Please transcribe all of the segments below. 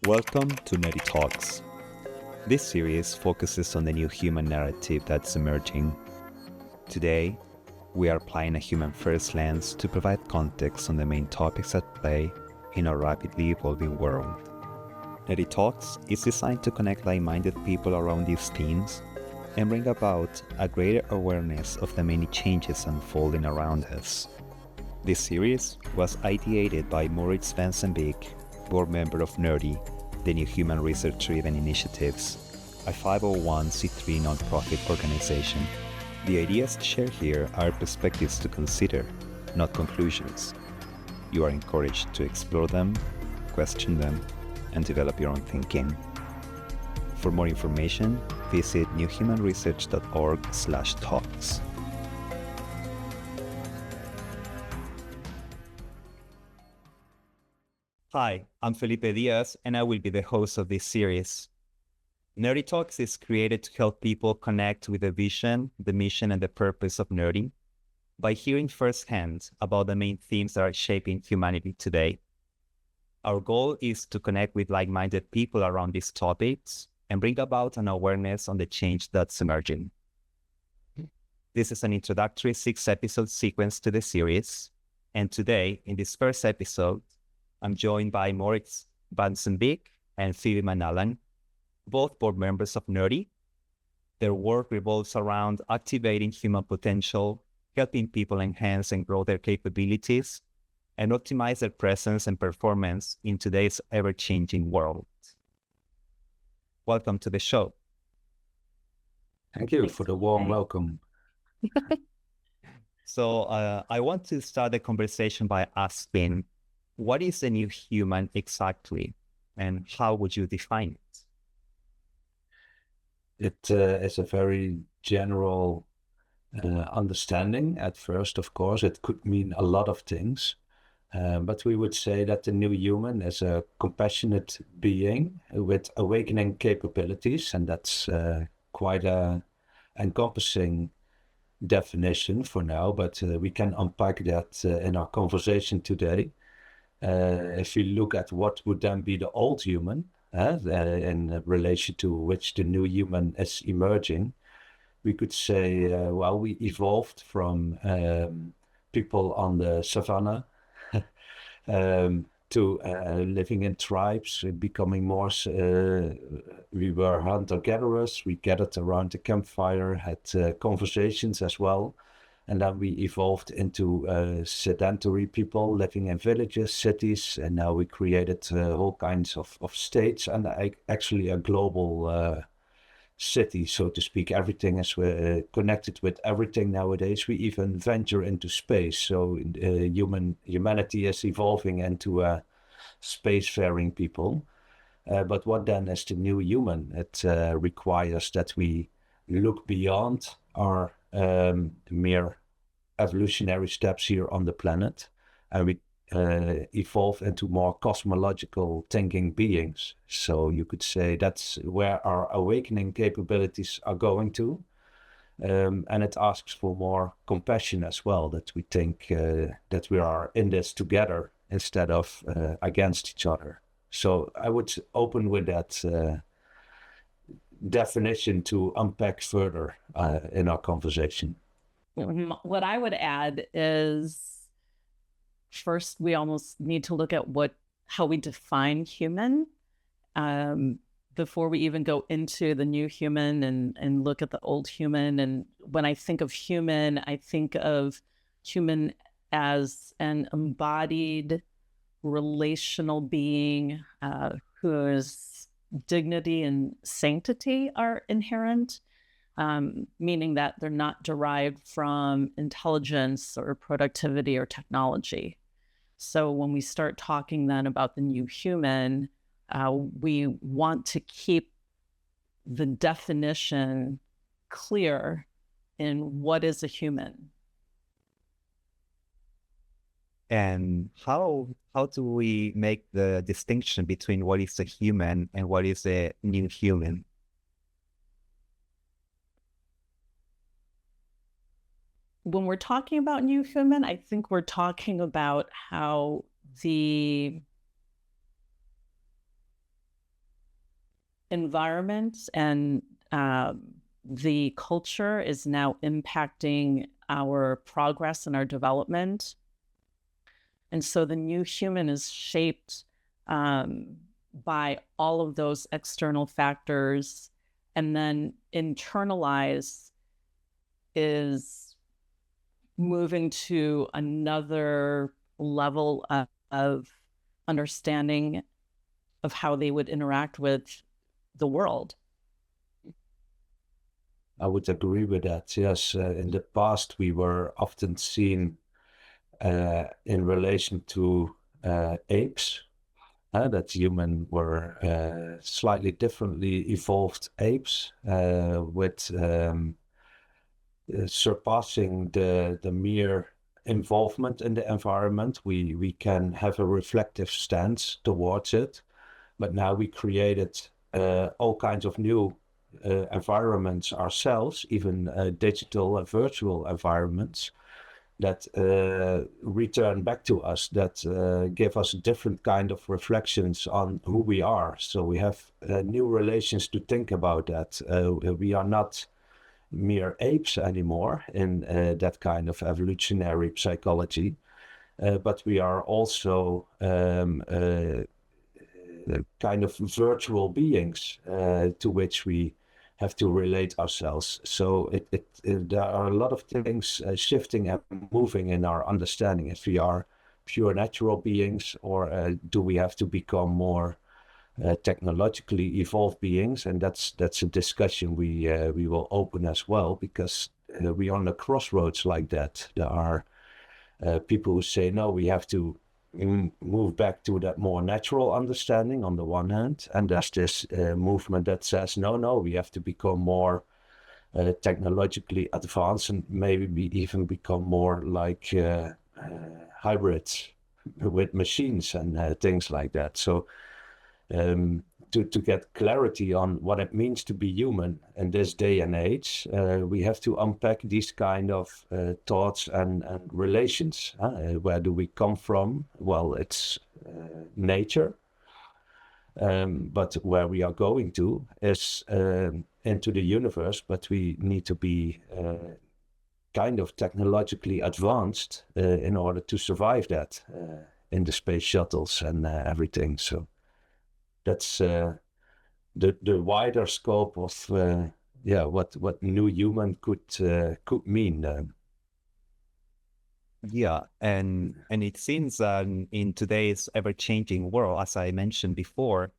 Welcome to NHRDI Talks. This series focuses on the new human narrative that's emerging. Today, we are applying a human-first lens to provide context on the main topics at play in our rapidly evolving world. NHRDI Talks is designed to connect like-minded people around these themes and bring about a greater awareness of the many changes unfolding around us. This series was ideated by Moritz Vansenbeek, board member of NHRDI, the New Human Research-Driven Initiatives, a 501c3 nonprofit organization. The ideas shared here are perspectives to consider, not conclusions. You are encouraged to explore them, question them, and develop your own thinking. For more information, visit newhumanresearch.org/talks. Hi, I'm Felipe Diaz, and I will be the host of this series. NHRDI Talks is created to help people connect with the vision, the mission, and the purpose of NHRDI by hearing firsthand about the main themes that are shaping humanity today. Our goal is to connect with like-minded people around these topics and bring about an awareness on the change that's emerging. This is an introductory 6-episode sequence to the series, and today, in this first episode, I'm joined by Moritz Vansenbeek and Phoebe Manalan, both board members of NHRDI. Their work revolves around activating human potential, helping people enhance and grow their capabilities, and optimize their presence and performance in today's ever-changing world. Welcome to the show. Thank you for the warm welcome. So I want to start the conversation by asking, what is a new human exactly, and how would you define it? It is a very general understanding. At first, of course, it could mean a lot of things, but we would say that the new human is a compassionate being with awakening capabilities, and that's quite a encompassing definition for now, but we can unpack that in our conversation today. If you look at what would then be the old human, in relation to which the new human is emerging, we could say, we evolved from people on the savannah to living in tribes, becoming more, we were hunter-gatherers, we gathered around the campfire, had conversations as well. And then we evolved into sedentary people living in villages, cities, and now we created all kinds of states and actually a global city, so to speak. Everything is connected with everything nowadays. We even venture into space. So humanity is evolving into a spacefaring people. But what then is the new human? It requires that we look beyond our mere evolutionary steps here on the planet, and we evolve into more cosmological thinking beings. So you could say that's where our awakening capabilities are going to, and it asks for more compassion as well, that we think that we are in this together instead of against each other. So I would open with that definition to unpack further in our conversation. What I would add is, first, we almost need to look at how we define human before we even go into the new human and look at the old human. And when I think of human, I think of human as an embodied relational being whose dignity and sanctity are inherent, meaning that they're not derived from intelligence or productivity or technology. So when we start talking then about the new human, we want to keep the definition clear in what is a human. And how do we make the distinction between what is a human and what is a new human? When we're talking about new human, I think we're talking about how the environment and the culture is now impacting our progress and our development. And so the new human is shaped by all of those external factors, and then internalized is moving to another level of understanding of how they would interact with the world. I would agree with that. Yes, in the past we were often seen in relation to apes, that human were slightly differently evolved apes with surpassing the mere involvement in the environment. We can have a reflective stance towards it, but now we created all kinds of new environments ourselves, even digital and virtual environments that return back to us, that give us different kind of reflections on who we are. So we have new relations to think about that. We are not mere apes anymore in that kind of evolutionary psychology, but we are also kind of virtual beings to which we have to relate ourselves. So there are a lot of things shifting and moving in our understanding. If we are pure natural beings, or do we have to become more technologically evolved beings? And that's a discussion we will open as well, because we're on a crossroads like that. There are people who say, no, we have to move back to that more natural understanding on the one hand, and there's this movement that says, no, we have to become more technologically advanced, and maybe we even become more like hybrids with machines and things like that. So to get clarity on what it means to be human in this day and age, we have to unpack these kind of thoughts and relations. Where do we come from? Well, it's nature. But where we are going to is into the universe, but we need to be kind of technologically advanced in order to survive that in the space shuttles and everything. So that's the wider scope of what new human could mean. Yeah, and it seems in today's ever-changing world, as I mentioned before,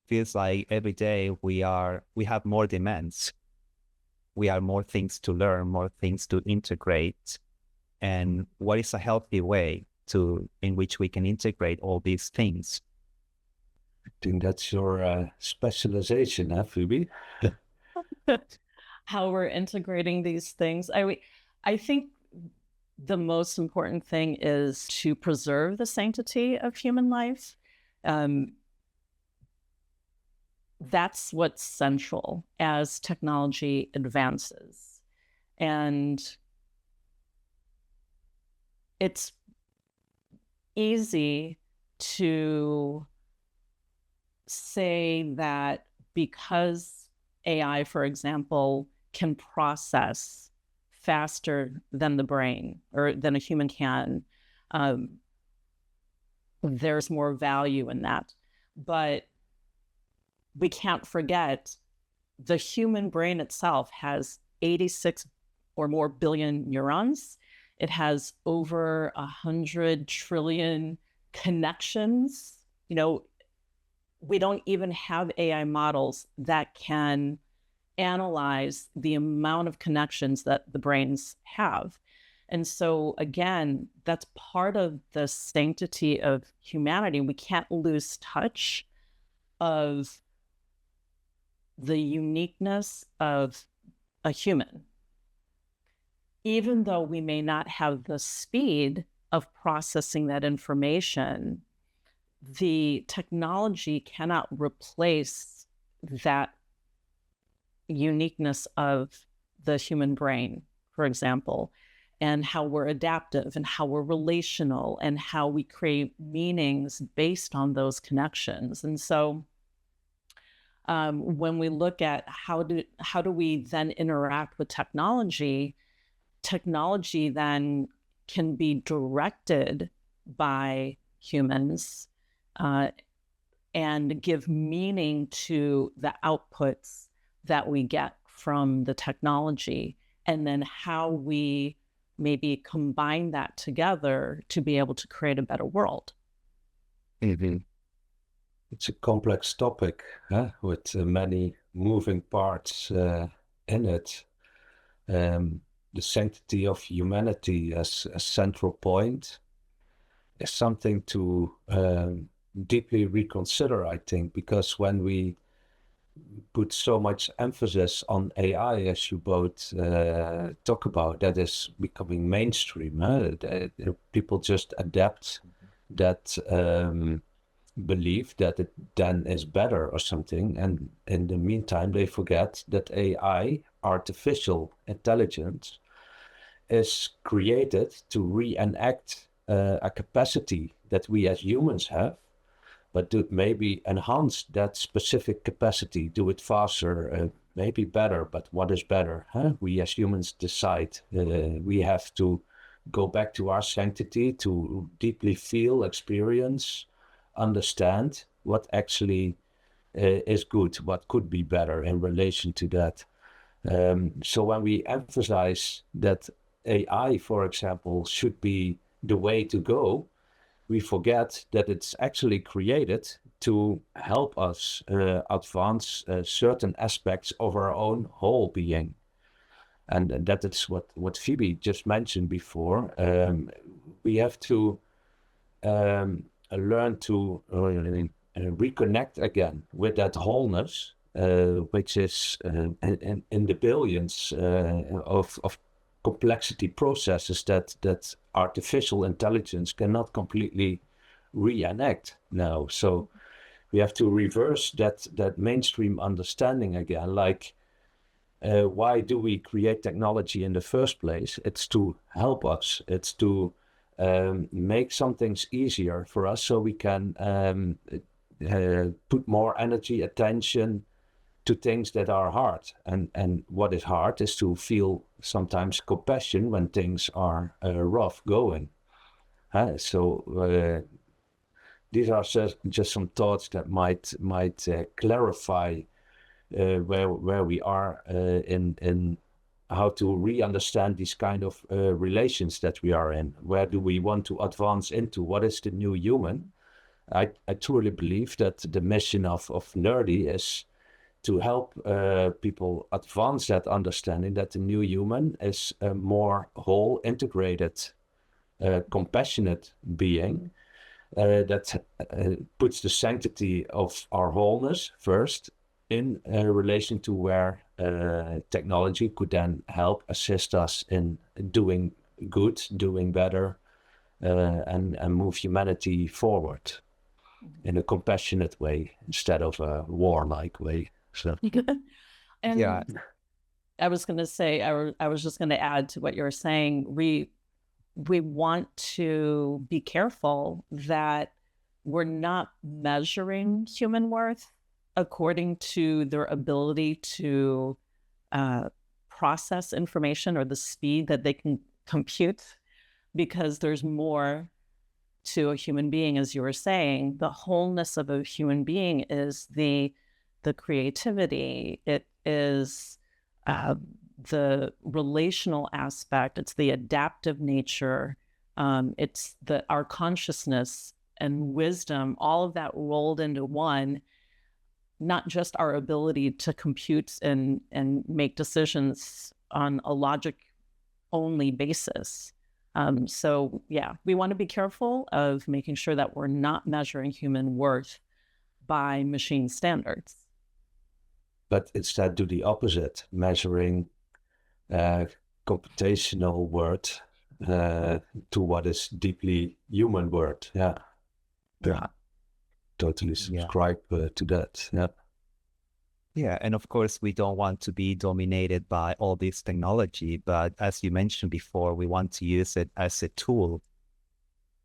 feels like every day we have more demands. We have more things to learn, more things to integrate. And what is a healthy way in which we can integrate all these things? I think that's your specialization, Phoebe? How we're integrating these things. I think the most important thing is to preserve the sanctity of human life. That's what's central as technology advances. And it's easy to say that because AI, for example, can process faster than the brain or than a human can, there's more value in that. But we can't forget the human brain itself has 86 or more billion neurons. It has over 100 trillion connections. We don't even have AI models that can analyze the amount of connections that the brains have. And so again, that's part of the sanctity of humanity. We can't lose touch of the uniqueness of a human. Even though we may not have the speed of processing that information, the technology cannot replace that uniqueness of the human brain, for example, and how we're adaptive and how we're relational and how we create meanings based on those connections. And so when we look at how do we then interact with technology, technology then can be directed by humans and give meaning to the outputs that we get from the technology, and then how we maybe combine that together to be able to create a better world. Mm-hmm. It's a complex topic with many moving parts in it. The sanctity of humanity as a central point is something to deeply reconsider, I think, because when we put so much emphasis on AI, as you both talk about, that is becoming mainstream. People just adapt that belief that it then is better or something, and in the meantime they forget that AI, artificial intelligence, is created to reenact a capacity that we as humans have, but to maybe enhance that specific capacity, do it faster, maybe better. But what is better? We as humans decide. We have to go back to our sanctity to deeply feel, experience, understand what actually is good, what could be better in relation to that. So when we emphasize that AI, for example, should be the way to go, we forget that it's actually created to help us advance certain aspects of our own whole being. And that is what Phoebe just mentioned before. We have to learn to reconnect again with that wholeness, which is in the billions of complexity processes that artificial intelligence cannot completely reenact now. So we have to reverse that mainstream understanding again, like why do we create technology in the first place? It's to help us. It's to make some things easier for us so we can put more energy, attention to things that are hard. And what is hard is to feel sometimes compassion when things are rough going. So these are just some thoughts that might clarify where we are in how to re-understand these kind of relations that we are in. Where do we want to advance into? What is the new human? I truly believe that the mission of NHRDI is to help people advance that understanding that the new human is a more whole, integrated, compassionate being that puts the sanctity of our wholeness first in relation to where technology could then help assist us in doing good, doing better, and move humanity forward in a compassionate way instead of a warlike way. So, And Yeah. I was going to say, I was just going to add to what you were saying. We want to be careful that we're not measuring human worth according to their ability to process information or the speed that they can compute, because there's more to a human being, as you were saying. The wholeness of a human being is the creativity. It is the relational aspect. It's the adaptive nature. It's our consciousness and wisdom, all of that rolled into one, not just our ability to compute and make decisions on a logic only basis. So yeah, we want to be careful of making sure that we're not measuring human worth by machine standards. but instead do the opposite, measuring computational worth to what is deeply human worth. Yeah. Totally subscribe to that. Yeah. Yeah, and of course, we don't want to be dominated by all this technology, but as you mentioned before, we want to use it as a tool.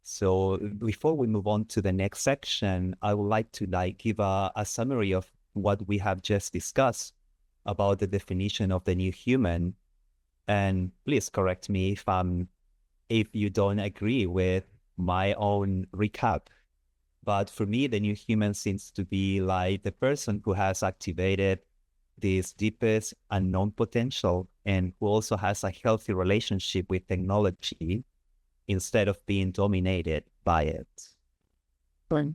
So before we move on to the next section, I would like to give a summary of what we have just discussed about the definition of the new human. And please correct me if you don't agree with my own recap. But for me, the new human seems to be like the person who has activated this deepest unknown potential and who also has a healthy relationship with technology instead of being dominated by it. Right.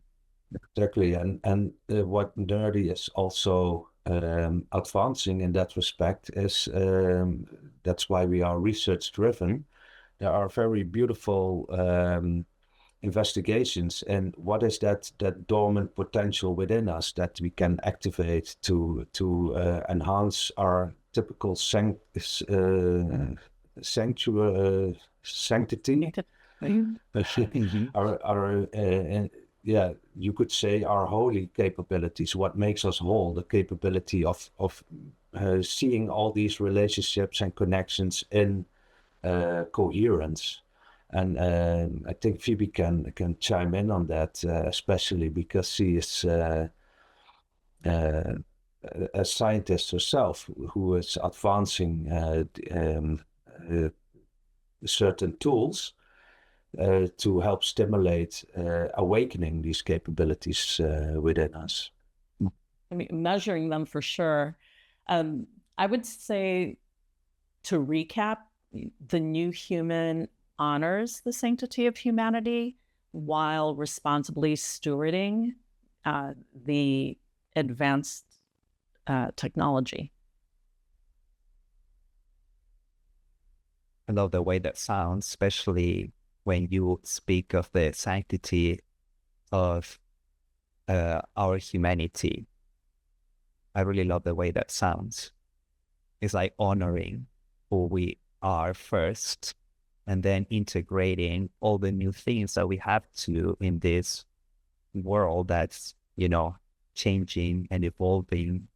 Exactly, and what Nerdy is also advancing in that respect is that's why we are research driven. There are very beautiful investigations and what is that dormant potential within us that we can activate to enhance our typical sanctity. Our yeah, you could say our holy capabilities, what makes us whole, the capability of seeing all these relationships and connections in coherence. And I think Phoebe can chime in on that, especially because she is a scientist herself who is advancing certain tools to help stimulate awakening these capabilities within us. I mean, measuring them for sure. I would say, to recap, the new human honors the sanctity of humanity while responsibly stewarding the advanced technology. I love the way that sounds, especially when you speak of the sanctity of our humanity. I really love the way that sounds. It's like honoring who we are first and then integrating all the new things that we have to in this world that's, changing and evolving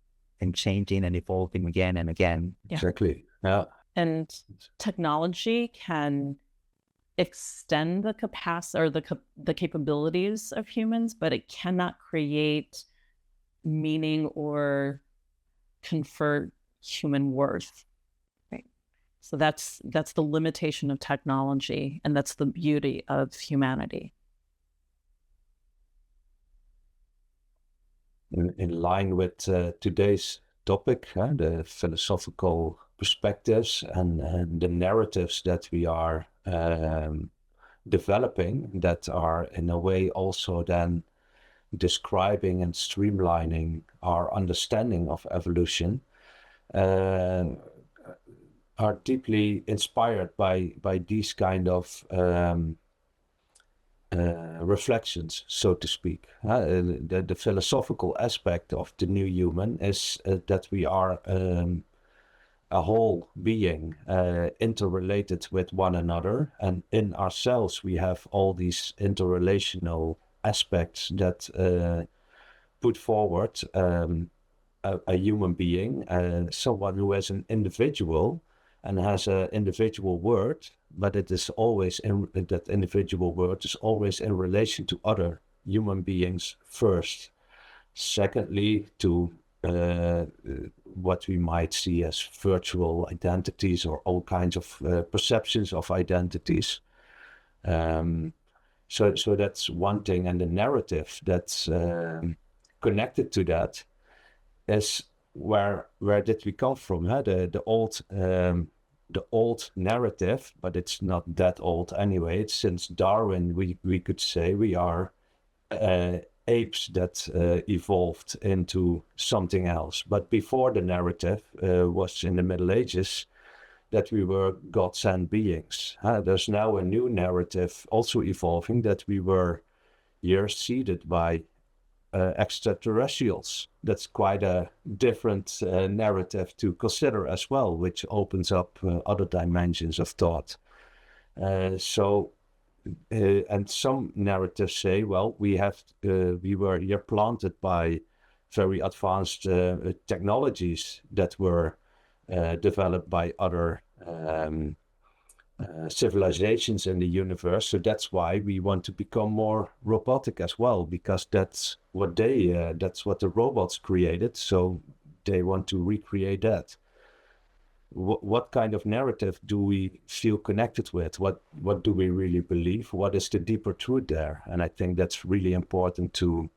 and changing and evolving again and again. Yeah. Exactly. Yeah. And technology can extend the capacity or the capabilities of humans, but it cannot create meaning or confer human worth. Right. So that's the limitation of technology, and that's the beauty of humanity. In line with today's topic, the philosophical perspectives and the narratives that we are developing that are in a way also then describing and streamlining our understanding of evolution, are deeply inspired by these kind of reflections, so to speak. The philosophical aspect of the new human is that we are a whole being, interrelated with one another, and in ourselves we have all these interrelational aspects that put forward a human being, someone who is an individual and has an individual word, but it is always that individual word is always in relation to other human beings first. Secondly, to what we might see as virtual identities or all kinds of perceptions of identities. So that's one thing, and the narrative that's connected to that is where did we come from? Huh? The old narrative, but it's not that old anyway. It's since Darwin, we could say we are apes that evolved into something else. But before the narrative was in the Middle Ages that we were God-sent beings. There's now a new narrative also evolving that we were here seeded by extraterrestrials. That's quite a different narrative to consider as well, which opens up other dimensions of thought. And some narratives say, well, we were here planted by very advanced technologies that were developed by other civilizations in the universe. So that's why we want to become more robotic as well, because that's what the robots created. So they want to recreate that. What kind of narrative do we feel connected with? What do we really believe? What is the deeper truth there? And I think that's really important to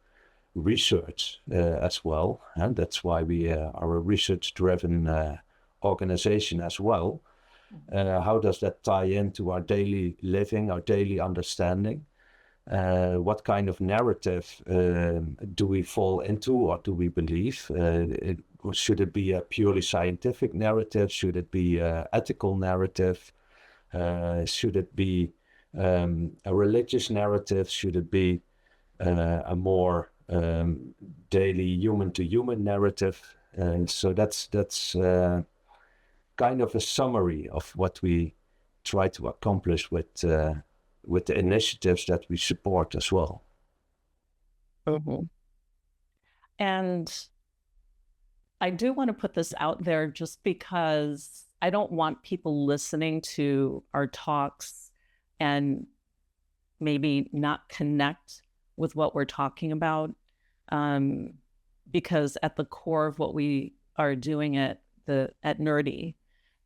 research as well. And that's why we are a research-driven organization as well. How does that tie into our daily living, our daily understanding? What kind of narrative do we fall into or do we believe? Should it be a purely scientific narrative? Should it be an ethical narrative? Should it be a religious narrative? Should it be a more daily human-to-human narrative? And so that's kind of a summary of what we try to accomplish with the initiatives that we support as well. Mm-hmm. And I do want to put this out there just because I don't want people listening to our talks and maybe not connect with what we're talking about. Because at the core of what we are doing at NHRDI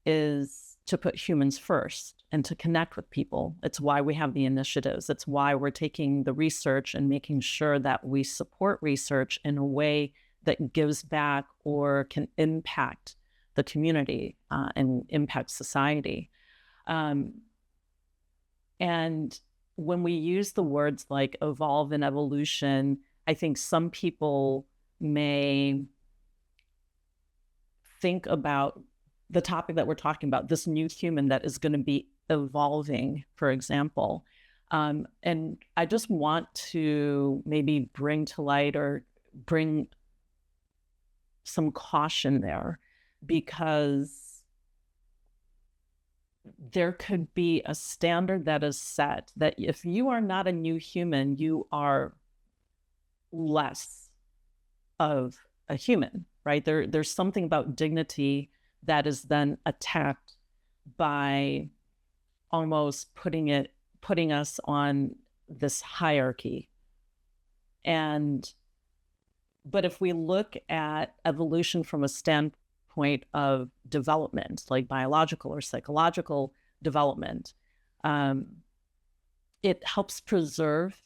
is to put humans first and to connect with people. It's why we have the initiatives. It's why we're taking the research and making sure that we support research in a way that gives back or can impact the community and impact society. And when we use the words like evolve and evolution, I think some people may think about the topic that we're talking about, this new human that is going to be evolving, for example. And I just want to maybe bring to light or bring some caution there, because there could be a standard that is set that if you are not a new human, you are less of a human, right? There's something about dignity that is then attacked by almost putting us on this hierarchy. But if we look at evolution from a standpoint of development, like biological or psychological development, it helps preserve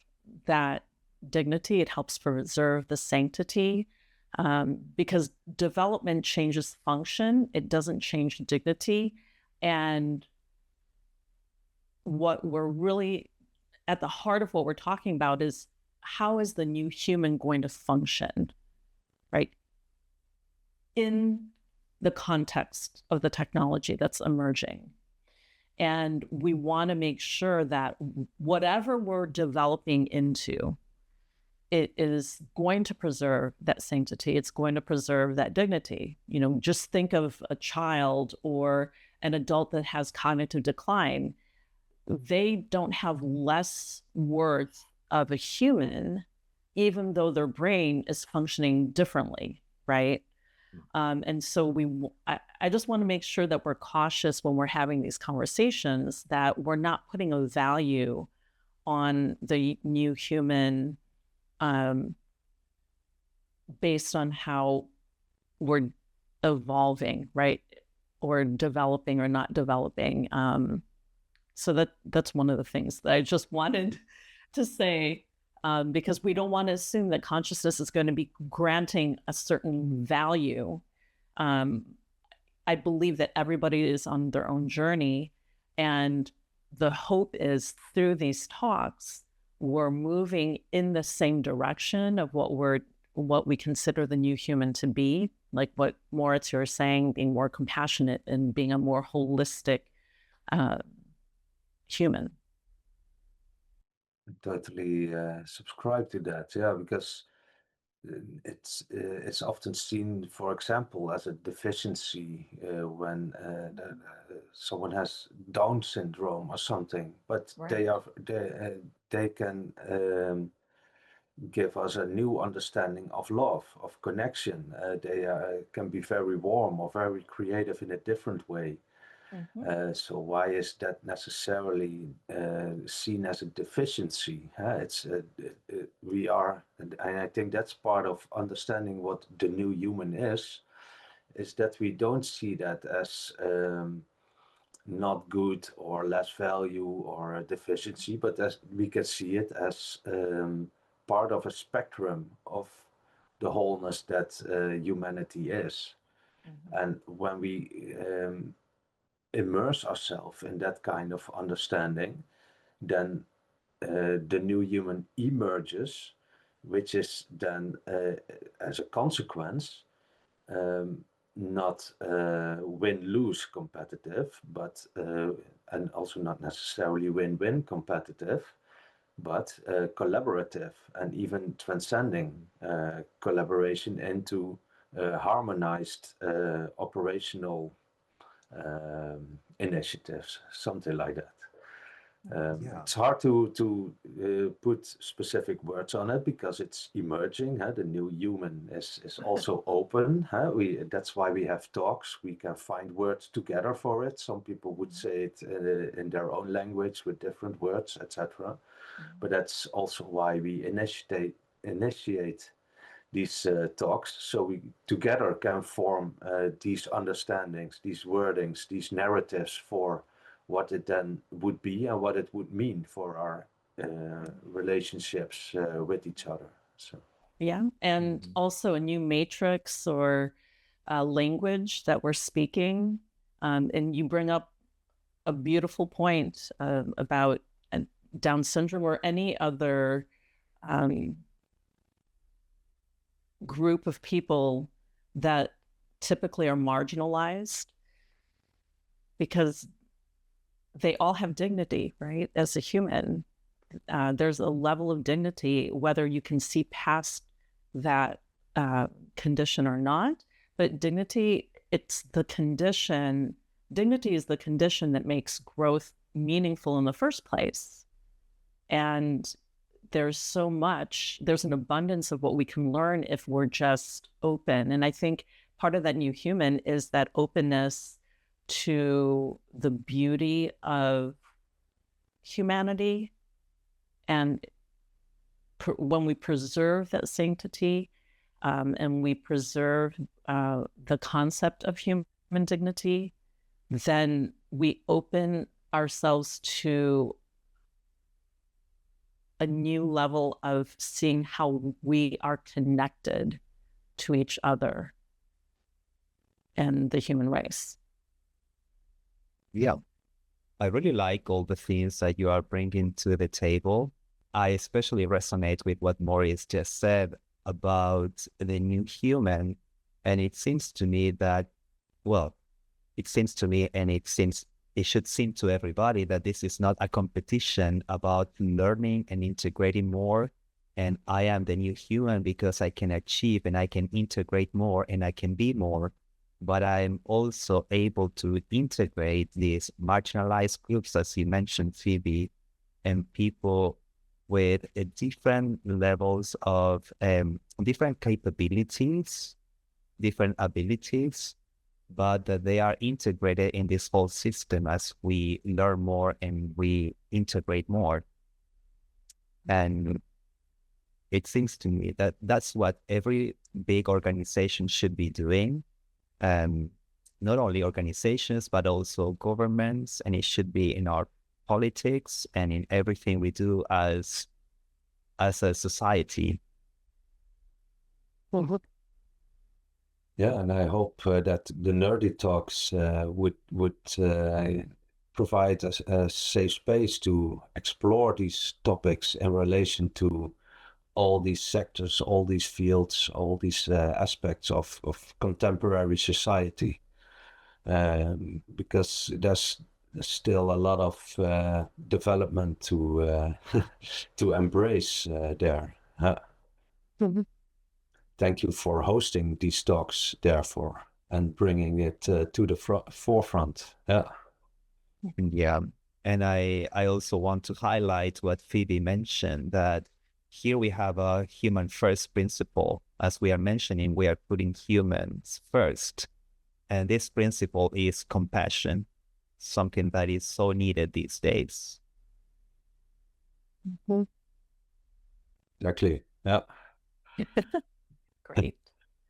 that dignity. It helps preserve the sanctity, because development changes function. It doesn't change dignity. And what we're really at the heart of what we're talking about is, how is the new human going to function, right, in the context of the technology that's emerging? And we want to make sure that whatever we're developing into, it is going to preserve that sanctity. It's going to preserve that dignity. You know, just think of a child or an adult that has cognitive decline. They don't have less worth of a human, even though their brain is functioning differently, right? And so I just want to make sure that we're cautious when we're having these conversations, that we're not putting a value on the new human based on how we're evolving, right? Or developing or not developing. So that's one of the things that I just wanted to say, because we don't want to assume that consciousness is going to be granting a certain value. I believe that everybody is on their own journey, and the hope is through these talks, we're moving in the same direction of what we consider the new human to be, like what Moritz, you're saying, being more compassionate and being a more holistic human. I totally subscribe to that, yeah, because it's often seen, for example, as a deficiency when someone has Down syndrome or something, but Right. they can give us a new understanding of love, of connection. They can be very warm or very creative in a different way. So why is that necessarily seen as a deficiency? It's we are, and I think that's part of understanding what the new human is that we don't see that as not good or less value or a deficiency, but as we can see it as part of a spectrum of the wholeness that humanity is. And when we immerse ourselves in that kind of understanding, then the new human emerges, which is then, as a consequence, um, not win-lose competitive, but and also not necessarily win-win competitive, but collaborative and even transcending collaboration into harmonized operational initiatives, something like that. It's hard to put specific words on it because it's emerging. The new human is also open. That's why we have talks. We can find words together for it. Some people would say it in their own language with different words, etc. But that's also why we initiate these talks, so we together can form these understandings, these wordings, these narratives for what it then would be and what it would mean for our relationships with each other. So yeah, and also a new matrix or language that we're speaking. And you bring up a beautiful point about Down syndrome or any other group of people that typically are marginalized, because they all have dignity, right? As a human, there's a level of dignity, whether you can see past that condition or not. But dignity, it's the condition. Dignity is the condition that makes growth meaningful in the first place. And there's so much, there's an abundance of what we can learn if we're just open. And I think part of that new human is that openness to the beauty of humanity. And when we preserve that sanctity and we preserve the concept of human dignity, then we open ourselves to a new level of seeing how we are connected to each other and the human race. Yeah, I really like all the things that you are bringing to the table. I especially resonate with what Maurice just said about the new human. And it seems to me that, well, it seems to me, and it should seem to everybody, that this is not a competition about learning and integrating more. And I am the new human because I can achieve and I can integrate more and I can be more. But I'm also able to integrate these marginalized groups, as you mentioned, Phoebe, and people with different levels of different capabilities, different abilities, but that they are integrated in this whole system as we learn more and we integrate more. And it seems to me that that's what every big organization should be doing. Not only organizations, but also governments, and it should be in our politics and in everything we do as a society. yeah, and I hope that the NHRDI Talks would provide a safe space to explore these topics in relation to all these sectors, all these fields, all these aspects of contemporary society, because there's still a lot of development to to embrace there. Thank you for hosting these talks, therefore, and bringing it to the forefront. Yeah. And I also want to highlight what Phoebe mentioned, that here we have a human first principle. As we are mentioning, we are putting humans first. And this principle is compassion. something that is so needed these days. Exactly. Yeah. Great.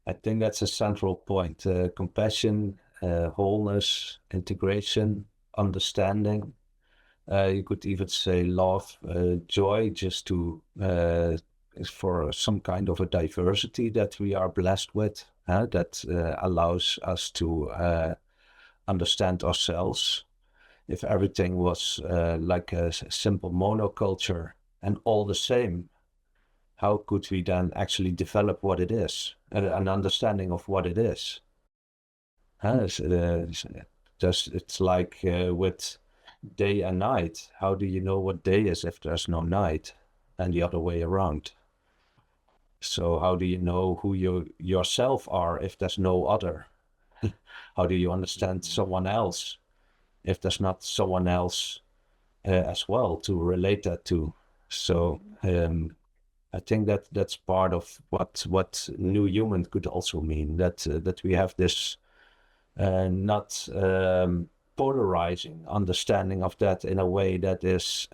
I think that's a central point. Compassion, wholeness, integration, understanding. You could even say love, joy, just to for some kind of a diversity that we are blessed with, that allows us to understand ourselves. If everything was like a simple monoculture and all the same, how could we then actually develop what it is, an understanding of what it is? It's like with day and night. How do you know what day is if there's no night, and the other way around? So how do you know who you yourself are if there's no other? How do you understand someone else if there's not someone else as well to relate that to? So I think that that's part of what new human could also mean, that we have this not polarizing understanding of that in a way that is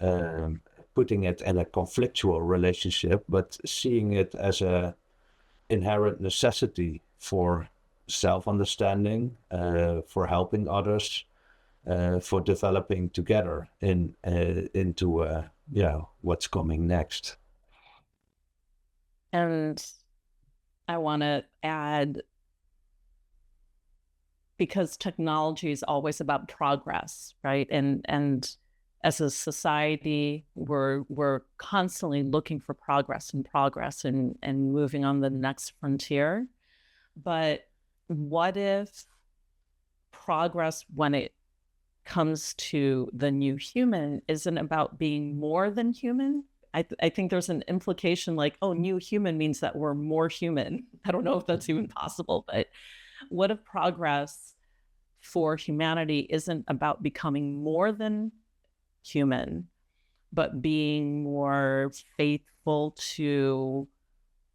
putting it in a conflictual relationship, but seeing it as a inherent necessity for self-understanding, for helping others, for developing together into what's coming next. And I want to add, because technology is always about progress, right? And as a society, we're constantly looking for progress and moving on the next frontier. But what if progress, when it comes to the new human, isn't about being more than human? I think there's an implication like, oh, new human means that we're more human. I don't know if that's even possible, but what if progress for humanity isn't about becoming more than human, but being more faithful to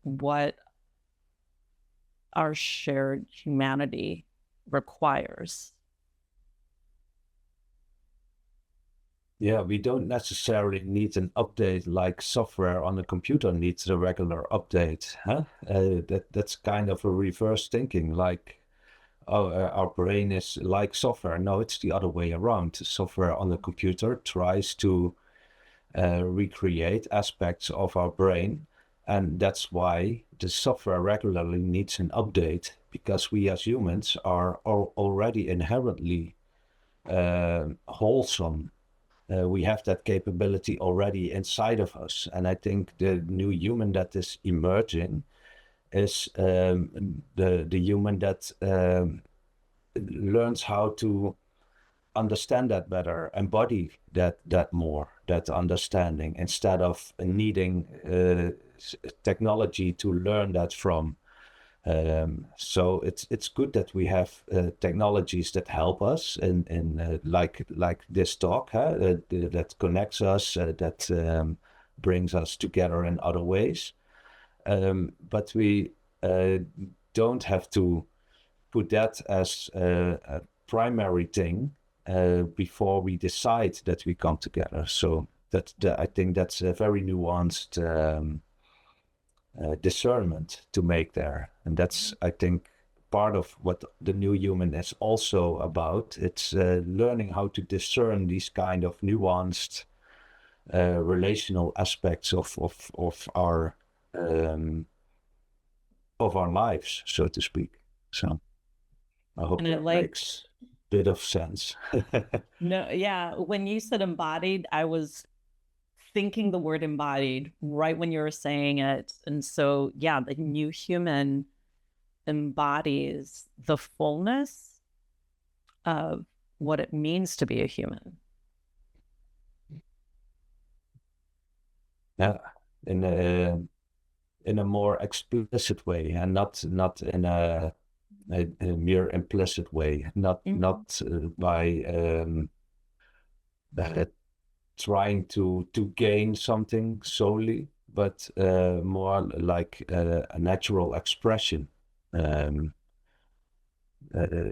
what our shared humanity requires? Yeah, we don't necessarily need an update like software on a computer needs a regular update. That's kind of a reverse thinking, like, oh, our brain is like software. No, it's the other way around. Software on the computer tries to recreate aspects of our brain, and that's why the software regularly needs an update, because we as humans are already inherently wholesome. We have that capability already inside of us, and I think the new human that is emerging is the human that learns how to understand that better, embody that more, that understanding, instead of needing technology to learn that from. So it's good that we have technologies that help us in like this talk, that connects us, that brings us together in other ways. But we don't have to put that as a primary thing before we decide that we come together. So I think that's a very nuanced discernment to make there. And that's, I think, part of what the new human is also about. It's learning how to discern these kind of nuanced relational aspects of our lives, so to speak. So I hope that makes a bit of sense. No, yeah. When you said embodied, I was thinking the word embodied right when you were saying it. And so, yeah, the new human embodies the fullness of what it means to be a human. Yeah, in a more explicit way, and not in a mere implicit way, not by trying to gain something solely, but more like a natural expression,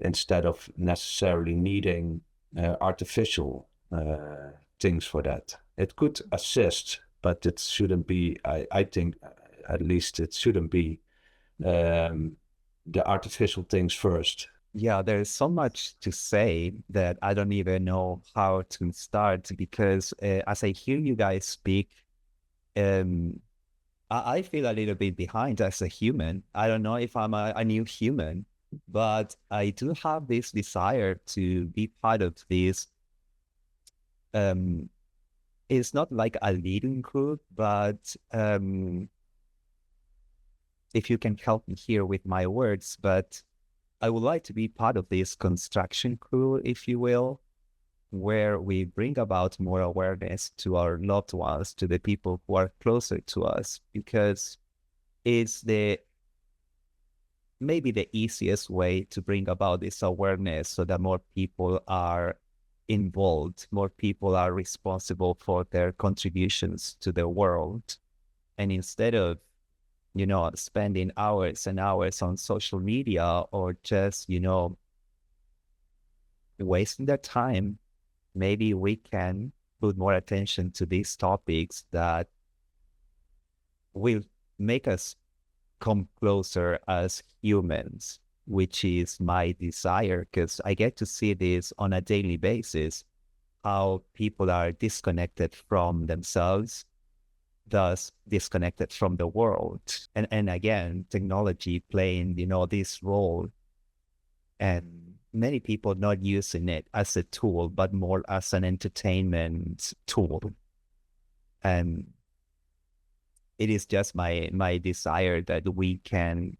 instead of necessarily needing artificial things for that. It could assist, but it shouldn't be. I think, at least, it shouldn't be the artificial things first. Yeah, there's so much to say that I don't even know how to start because as I hear you guys speak, um, I feel a little bit behind as a human. I don't know if I'm a new human, but I do have this desire to be part of this. It's not like a leading group, but if you can help me here with my words, but I would like to be part of this construction crew, if you will, where we bring about more awareness to our loved ones, to the people who are closer to us, because it's maybe the easiest way to bring about this awareness so that more people are involved, more people are responsible for their contributions to the world. And instead of, spending hours and hours on social media or just, wasting their time, maybe we can put more attention to these topics that will make us come closer as humans, which is my desire, because I get to see this on a daily basis, how people are disconnected from themselves, thus disconnected from the world. And again, technology playing, this role, and many people not using it as a tool, but more as an entertainment tool. And it is just my desire that we can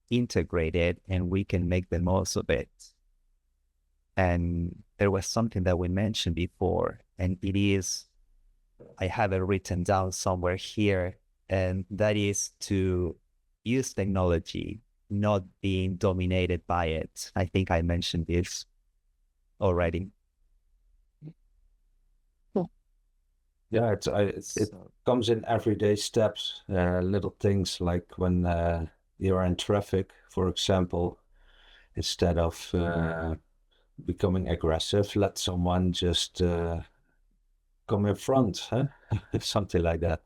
integrate it and we can make the most of it. And there was something that we mentioned before, and it is, I have it written down somewhere here, and that is to use technology, not being dominated by it. I think I mentioned this already. Yeah, it comes in everyday steps, little things like when you're in traffic, for example, instead of becoming aggressive, let someone just come in front, huh? Something like that.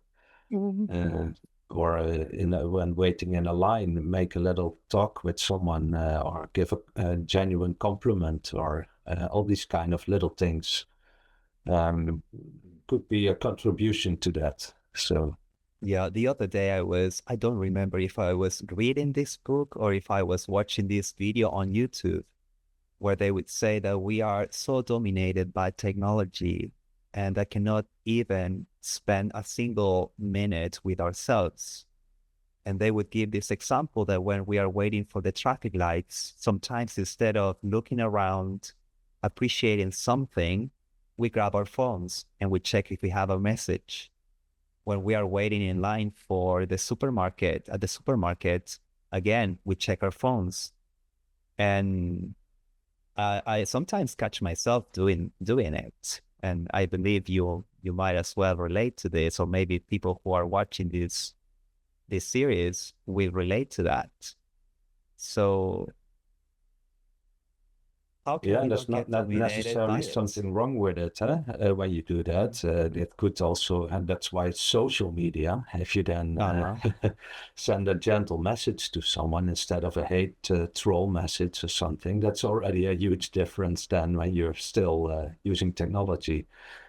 Or when waiting in a line, make a little talk with someone, or give a genuine compliment, or all these kind of little things could be a contribution to that. So yeah, the other day I don't remember if I was reading this book or if I was watching this video on YouTube, where they would say that we are so dominated by technology and that cannot even spend a single minute with ourselves. And they would give this example that when we are waiting for the traffic lights, sometimes instead of looking around, appreciating something, we grab our phones and we check if we have a message. When we are waiting in line for at the supermarket, again, we check our phones. And I sometimes catch myself doing it. And I believe you might as well relate to this, or maybe people who are watching this series will relate to that. So how can we there's not not get necessarily something wrong with it, huh? When you do that. It could also, and that's why it's social media. If you then send a gentle message to someone instead of a hate troll message or something, that's already a huge difference than when you're still using technology.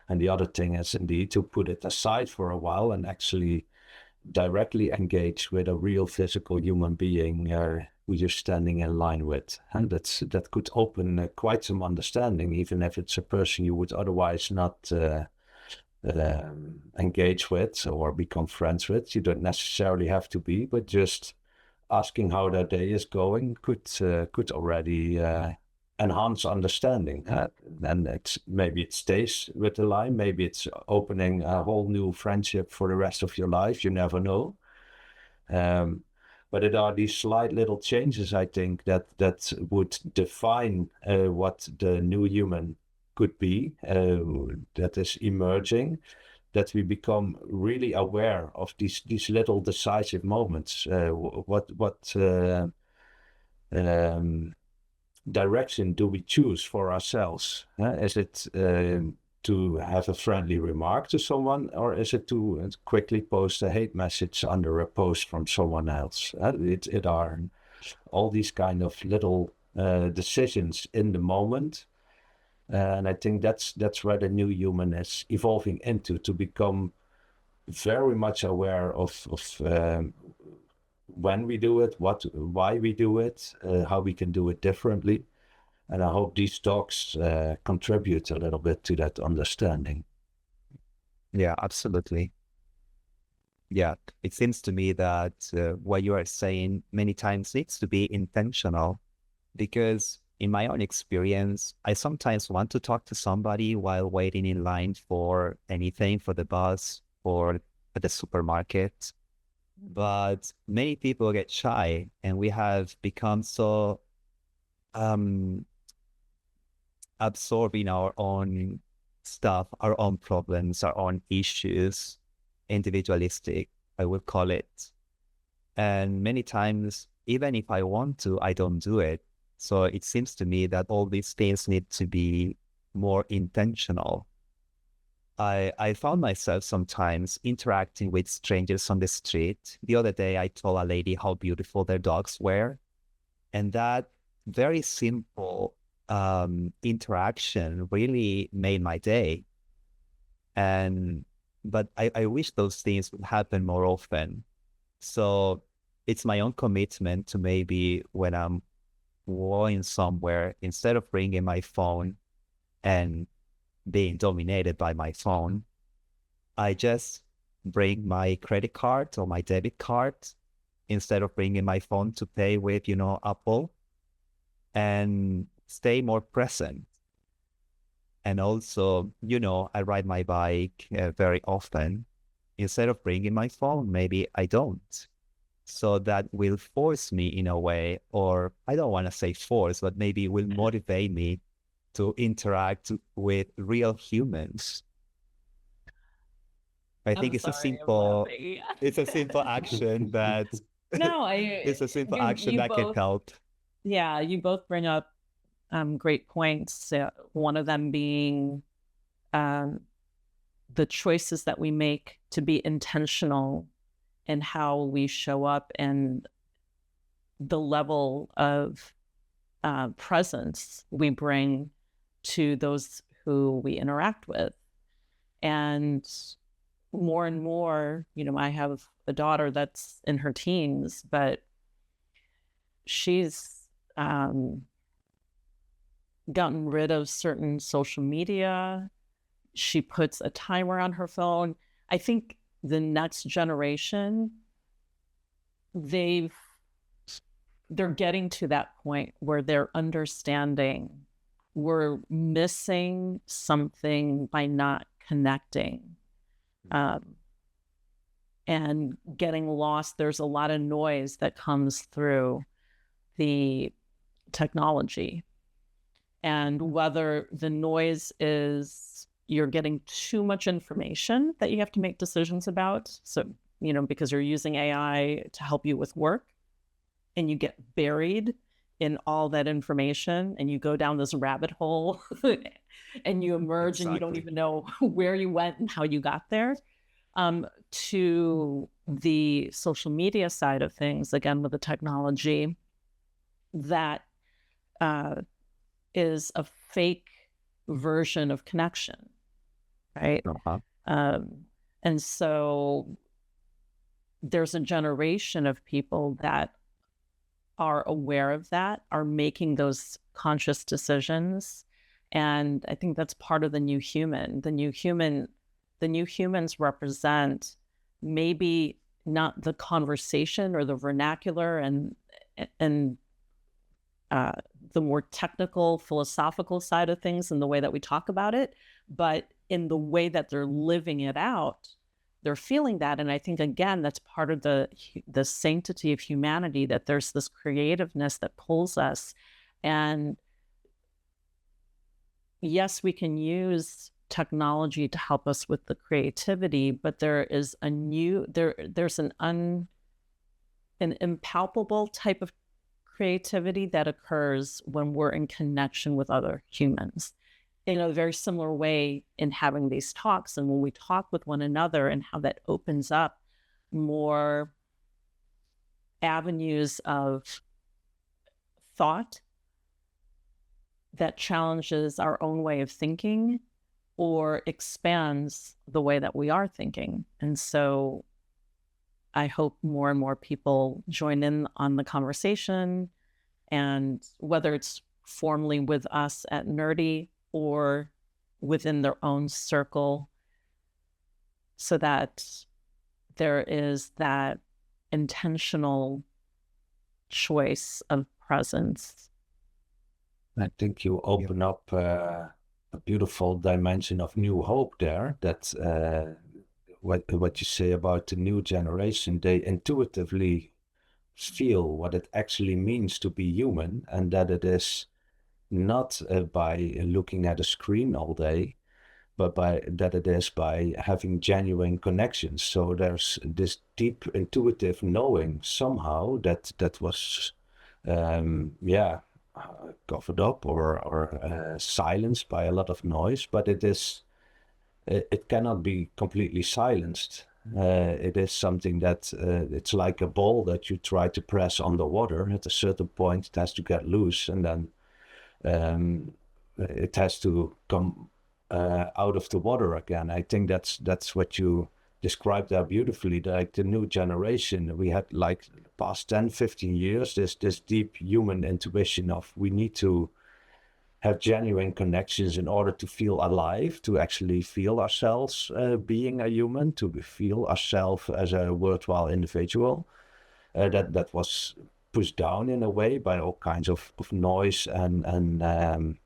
And the other thing is indeed to put it aside for a while and actually directly engage with a real physical human being who you're standing in line with. And that could open quite some understanding, even if it's a person you would otherwise not engage with or become friends with. You don't necessarily have to be, but just asking how their day is going could already enhance understanding. And maybe it stays with the line, maybe it's opening a whole new friendship for the rest of your life. You never know. But it are these slight little changes, I think, that would define what the new human could be, that is emerging, that we become really aware of these little decisive moments. direction do we choose for ourselves? Is it to have a friendly remark to someone, or is it to quickly post a hate message under a post from someone else? It are all these kind of little decisions in the moment. And I think that's where the new human is evolving into, to become very much aware of when we do it, why we do it, how we can do it differently. And I hope these talks contribute a little bit to that understanding. Yeah, absolutely. Yeah, it seems to me that what you are saying many times needs to be intentional, because in my own experience, I sometimes want to talk to somebody while waiting in line for anything, for the bus or at the supermarket. But many people get shy, and we have become so absorbed in our own stuff, our own problems, our own issues, individualistic, I would call it. And many times, even if I want to, I don't do it. So it seems to me that all these things need to be more intentional. I found myself sometimes interacting with strangers on the street. The other day, I told a lady how beautiful their dogs were. And that very simple interaction really made my day. But I wish those things would happen more often. So it's my own commitment to maybe when I'm going somewhere, instead of bringing my phone and being dominated by my phone, I just bring my credit card or my debit card instead of bringing my phone to pay with, Apple, and stay more present. And also, I ride my bike very often. Instead of bringing my phone, maybe I don't. So that will force me in a way, or I don't want to say force, but maybe it will motivate me to interact with real humans. I think it's a simple action that it's a simple action that can help. Yeah, you both bring up great points. One of them being the choices that we make to be intentional in how we show up, and the level of presence we bring to those who we interact with. And more, I have a daughter that's in her teens, but she's gotten rid of certain social media. She puts a timer on her phone. I think the next generation, they're getting to that point where they're understanding we're missing something by not connecting, and getting lost. There's a lot of noise that comes through the technology, and whether the noise is you're getting too much information that you have to make decisions about. So, because you're using AI to help you with work, and you get buried in all that information, and you go down this rabbit hole and you emerge. Exactly. And you don't even know where you went and how you got there. To the social media side of things, again, with the technology, that is a fake version of connection, right? Uh-huh. And so there's a generation of people that are aware of that, are making those conscious decisions. And I think that's part of the new human. The new humans represent maybe not the conversation or the vernacular and the more technical, philosophical side of things and the way that we talk about it, but in the way that they're living it out, they're feeling that. And I think, again, that's part of the sanctity of humanity, that there's this creativeness that pulls us. And yes, we can use technology to help us with the creativity, but there is there's an impalpable type of creativity that occurs when we're in connection with other humans. In a very similar way in having these talks and when we talk with one another, and how that opens up more avenues of thought that challenges our own way of thinking or expands the way that we are thinking. And so I hope more and more people join in on the conversation, and whether it's formally with us at NHRDI or within their own circle, so that there is that intentional choice of presence. I think you open up a beautiful dimension of new hope there. That what you say about the new generation, they intuitively feel what it actually means to be human, and that it is not by looking at a screen all day, but by having genuine connections. So there's this deep intuitive knowing somehow that was covered up or silenced by a lot of noise, but it cannot be completely silenced. It is something that it's like a ball that you try to press underwater. At a certain point, it has to get loose, and then it has to come out of the water again. I think that's what you described there beautifully. Like the new generation, we had like the past 10, 15 years, this deep human intuition of we need to have genuine connections in order to feel alive, to actually feel ourselves being a human, to feel ourselves as a worthwhile individual. That was pushed down in a way by all kinds of noise and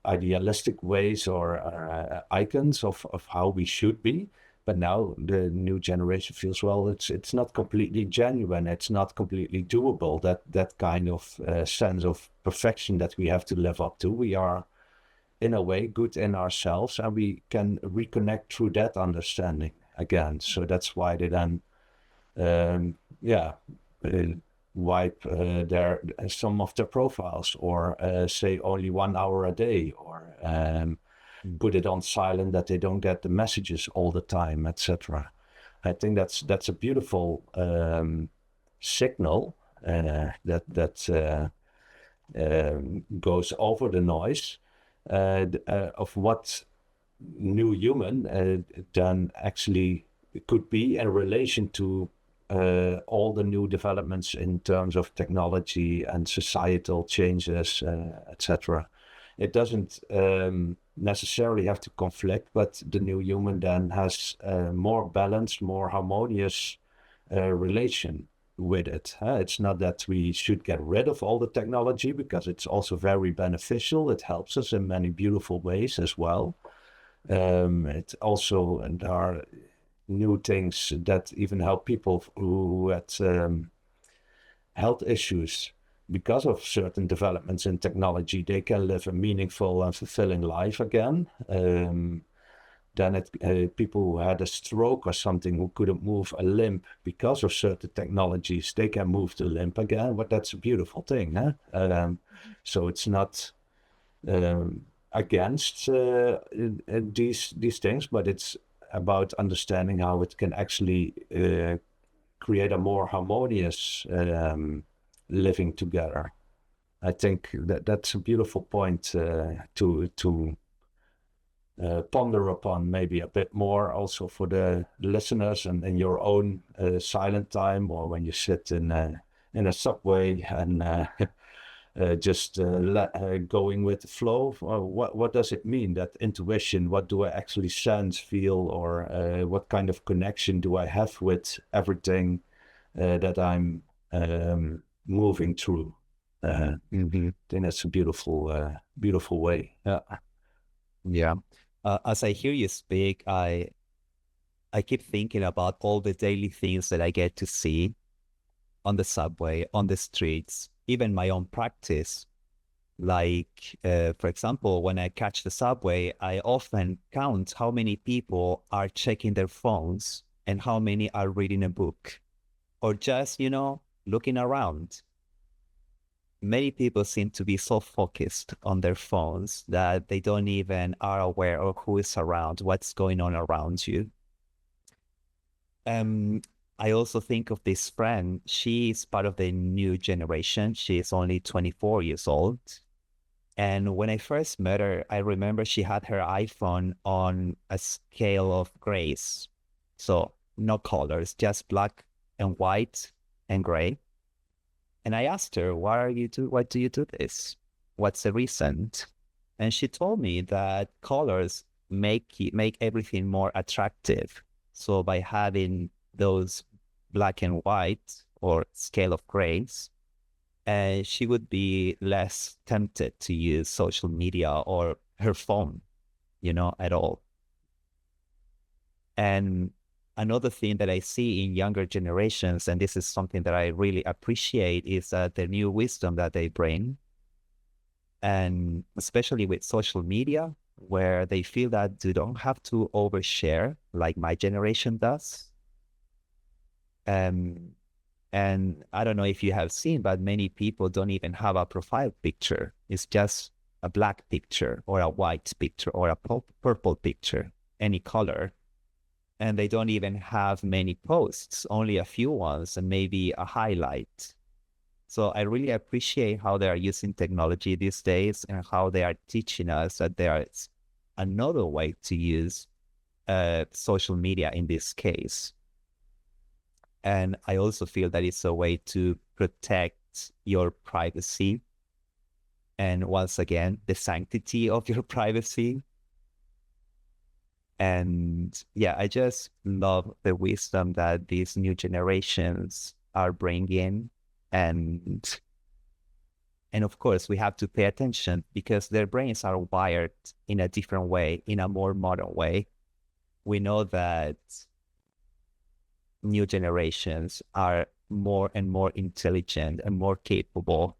idealistic ways or icons of how we should be. But now the new generation feels, well, it's not completely genuine. It's not completely doable. That kind of sense of perfection that we have to live up to. We are, in a way, good in ourselves, and we can reconnect through that understanding again. So that's why they then, wipe some of their profiles, or say only 1 hour a day, or put it on silent that they don't get the messages all the time, etc. I think that's a beautiful signal that goes over the noise of what new human then actually could be in relation to all the new developments in terms of technology and societal changes, etc. It doesn't necessarily have to conflict, but the new human then has a more balanced, more harmonious relation with it. It's not that we should get rid of all the technology, because it's also very beneficial. It helps us in many beautiful ways as well. It also, and there are new things that even help people who had health issues because of certain developments in technology. They can live a meaningful and fulfilling life again. Then people who had a stroke or something, who couldn't move a limb because of certain technologies, they can move the limb again. But that's a beautiful thing, huh? So it's not against these things, but it's about understanding how it can actually create a more harmonious living together. I think that's a beautiful point to ponder upon, maybe a bit more, also for the listeners, and in your own silent time, or when you sit in a subway and just going with the flow. What does it mean, that intuition? What do I actually sense, feel, or what kind of connection do I have with everything that I'm moving through? I think that's a beautiful way. Yeah. As I hear you speak, I keep thinking about all the daily things that I get to see on the subway, on the streets, even my own practice. Like, for example, when I catch the subway, I often count how many people are checking their phones and how many are reading a book, or just, looking around. many people seem to be so focused on their phones that they don't even are aware of who is around, what's going on around you. Um, I also think of this friend. She is part of the new generation. She is only 24 years old. And when I first met her, I remember she had her iPhone on a scale of grays. So no colors, just black and white and gray. And I asked her, why do you do this? What's the reason? And she told me that colors make everything more attractive. So by having those black and white or scale of grays, she would be less tempted to use social media or her phone, at all. And another thing that I see in younger generations, and this is something that I really appreciate, is the new wisdom that they bring. And especially with social media, where they feel that you don't have to overshare like my generation does. And I don't know if you have seen, but many people don't even have a profile picture. It's just a black picture or a white picture or a purple picture, any color. And they don't even have many posts, only a few ones and maybe a highlight. So I really appreciate how they are using technology these days and how they are teaching us that there is another way to use social media in this case. And I also feel that it's a way to protect your privacy. And once again, the sanctity of your privacy. And yeah, I just love the wisdom that these new generations are bringing. And of course, we have to pay attention because their brains are wired in a different way, in a more modern way. We know that new generations are more and more intelligent and more capable.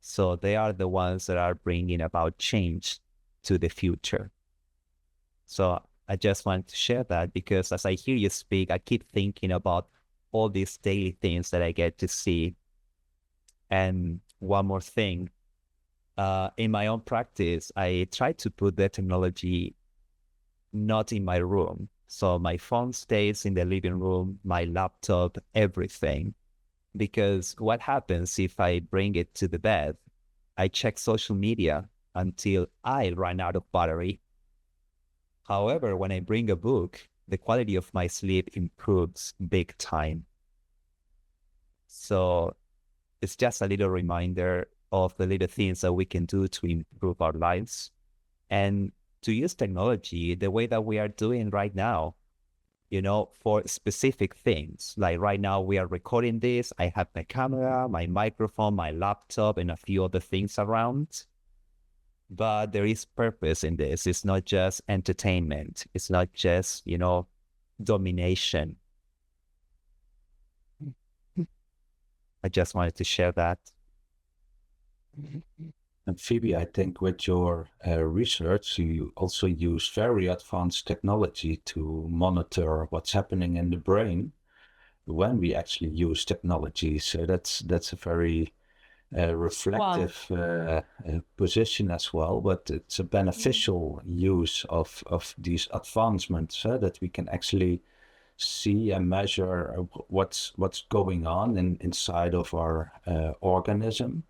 So they are the ones that are bringing about change to the future. So I just want to share that because as I hear you speak, I keep thinking about all these daily things that I get to see. And one more thing, in my own practice, I try to put the technology not in my room. So my phone stays in the living room, my laptop, everything. Because what happens if I bring it to the bed? I check social media until I run out of battery. However, when I bring a book, the quality of my sleep improves big time. So it's just a little reminder of the little things that we can do to improve our lives and to use technology the way that we are doing right now, for specific things. Like right now we are recording this. I have my camera, my microphone, my laptop, and a few other things around. But there is purpose in this. It's not just entertainment. It's not just, domination. I just wanted to share that. And Phoebe, I think with your research, you also use very advanced technology to monitor what's happening in the brain when we actually use technology. So that's a very reflective position as well, but it's a beneficial use of these advancements that we can actually see and measure what's going on inside of our organism.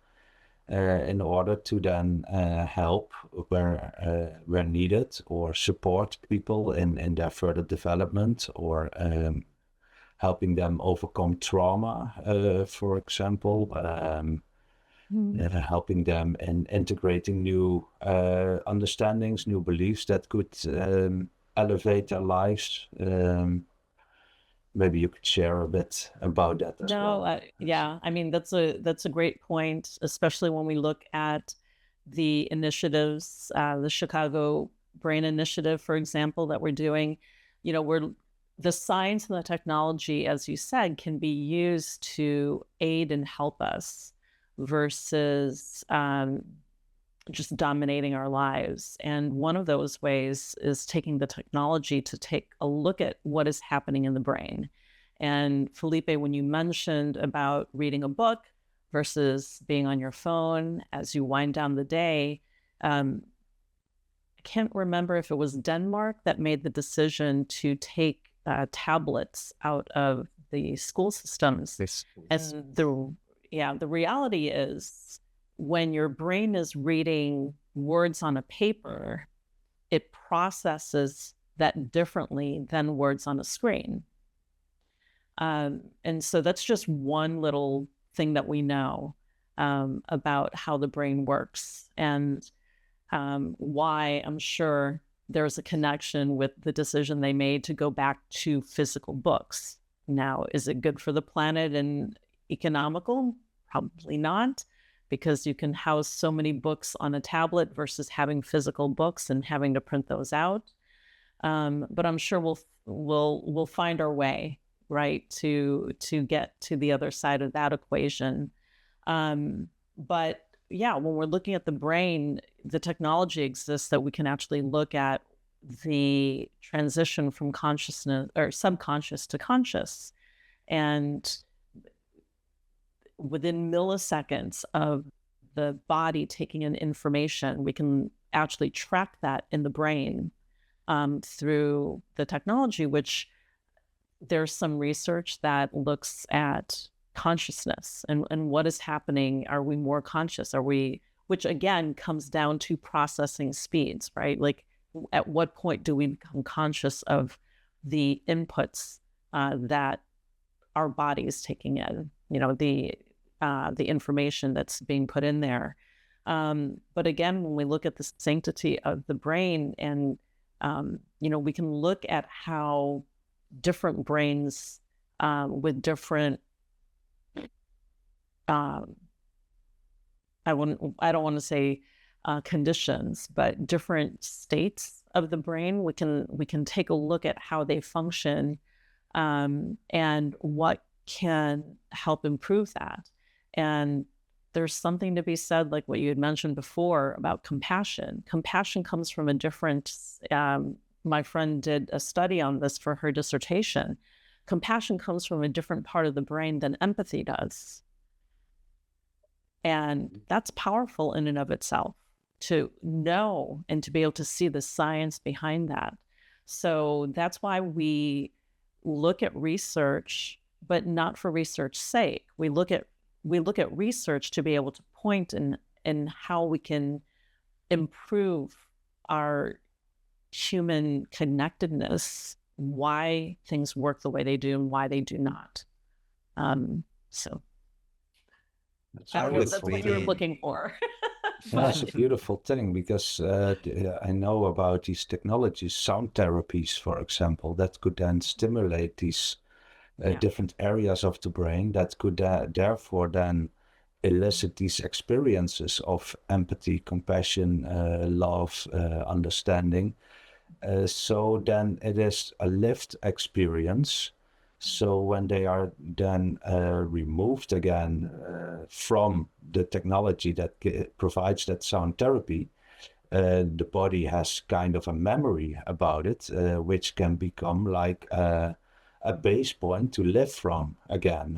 In order to then help where needed or support people in their further development or helping them overcome trauma, for example, helping them in integrating new understandings, new beliefs that could elevate their lives. Maybe you could share a bit about that as well. Yeah, I mean, that's a great point, especially when we look at the initiatives, the Chicago Brain Initiative, for example, that we're doing. The science and the technology, as you said, can be used to aid and help us versus just dominating our lives. And one of those ways is taking the technology to take a look at what is happening in the brain. And Felipe, when you mentioned about reading a book versus being on your phone as you wind down the day. I can't remember if it was Denmark that made the decision to take tablets out of the school systems. And the reality is, when your brain is reading words on a paper, it processes that differently than words on a screen. And so that's just one little thing that we know about how the brain works, and why I'm sure there's a connection with the decision they made to go back to physical books. Now, is it good for the planet and economical? Probably not, because you can house so many books on a tablet versus having physical books and having to print those out. But I'm sure we'll find our way, right, to get to the other side of that equation. But yeah, when we're looking at the brain, the technology exists that we can actually look at the transition from consciousness or subconscious to conscious. And within milliseconds of the body taking in information, we can actually track that in the brain through the technology, which there's some research that looks at consciousness and what is happening. Are we more conscious? Which again comes down to processing speeds, right? Like, at what point do we become conscious of the inputs that our body is taking in, the information that's being put in there. But again, when we look at the sanctity of the brain, and we can look at how different brains with different I don't want to say conditions, but different states of the brain, we can take a look at how they function and what can help improve that. And there's something to be said, like what you had mentioned before, about compassion. Compassion comes from a different, my friend did a study on this for her dissertation. Compassion comes from a different part of the brain than empathy does. And that's powerful in and of itself, to know and to be able to see the science behind that. So that's why we look at research, but not for research's sake. We look at research to be able to point in how we can improve our human connectedness, why things work the way they do and why they do not. So that's what you're looking for. That's a beautiful thing, because I know about these technologies, sound therapies, for example, that could then stimulate these different areas of the brain that could therefore then elicit these experiences of empathy, compassion, love, understanding. So then it is a lived experience. So when they are then removed again from the technology that provides that sound therapy, the body has kind of a memory about it, which can become like a base point to live from again.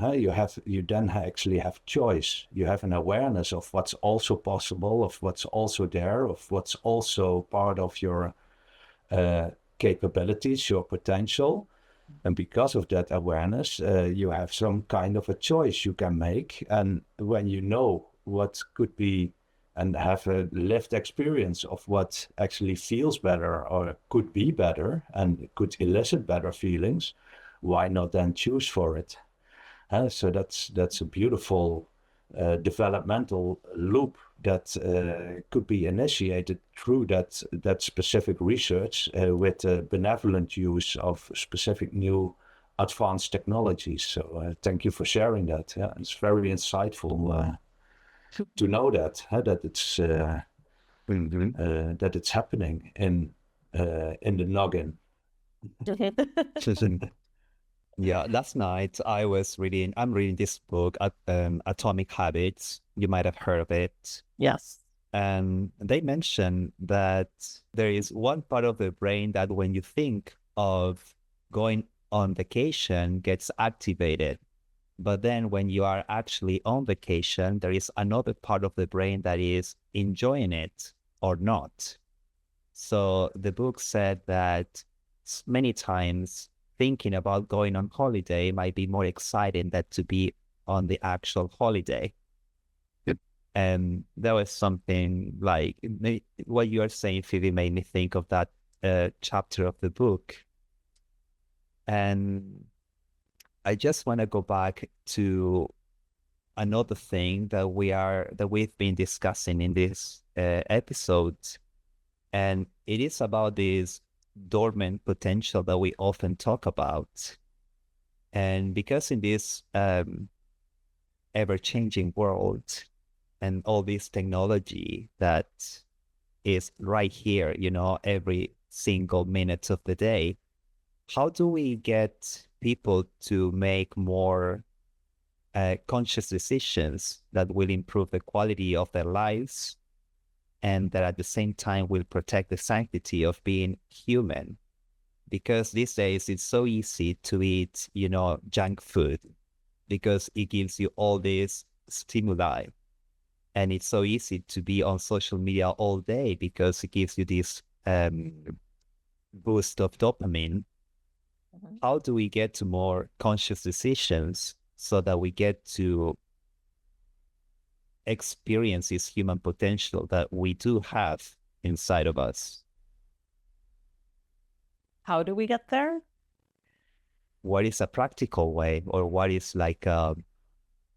You then actually have choice. You have an awareness of what's also possible, of what's also there, of what's also part of your capabilities, your potential. And because of that awareness, you have some kind of a choice you can make. And when you know what could be and have a lived experience of what actually feels better or could be better and could elicit better feelings, why not then choose for it? So that's a beautiful developmental loop that could be initiated through that specific research with benevolent use of specific new advanced technologies. So thank you for sharing that. Yeah, it's very insightful to know that that it's happening in the noggin. Yeah, last night I'm reading this book, Atomic Habits. You might have heard of it. Yes. And they mention that there is one part of the brain that when you think of going on vacation gets activated. But then when you are actually on vacation, there is another part of the brain that is enjoying it or not. So the book said that many times thinking about going on holiday might be more exciting than to be on the actual holiday. And there was something like what you are saying, Phoebe, made me think of that chapter of the book. And I just want to go back to another thing that we've been discussing in this episode, and it is about this dormant potential that we often talk about. And because in this ever-changing world and all this technology that is right here, every single minute of the day, how do we get people to make more conscious decisions that will improve the quality of their lives and that at the same time will protect the sanctity of being human? Because these days it's so easy to eat, junk food because it gives you all these stimuli. And it's so easy to be on social media all day because it gives you this boost of dopamine. Mm-hmm. How do we get to more conscious decisions so that we get to experience this human potential that we do have inside of us? How do we get there? What is a practical way, or what is like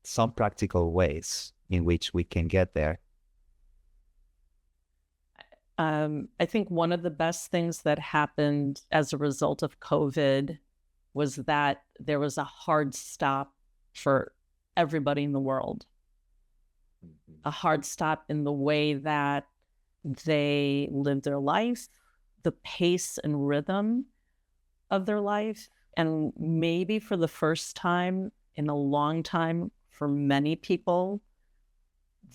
some practical ways in which we can get there? I think one of the best things that happened as a result of COVID was that there was a hard stop for everybody in the world. Mm-hmm. A hard stop in the way that they lived their life, the pace and rhythm of their life. And maybe for the first time in a long time, for many people,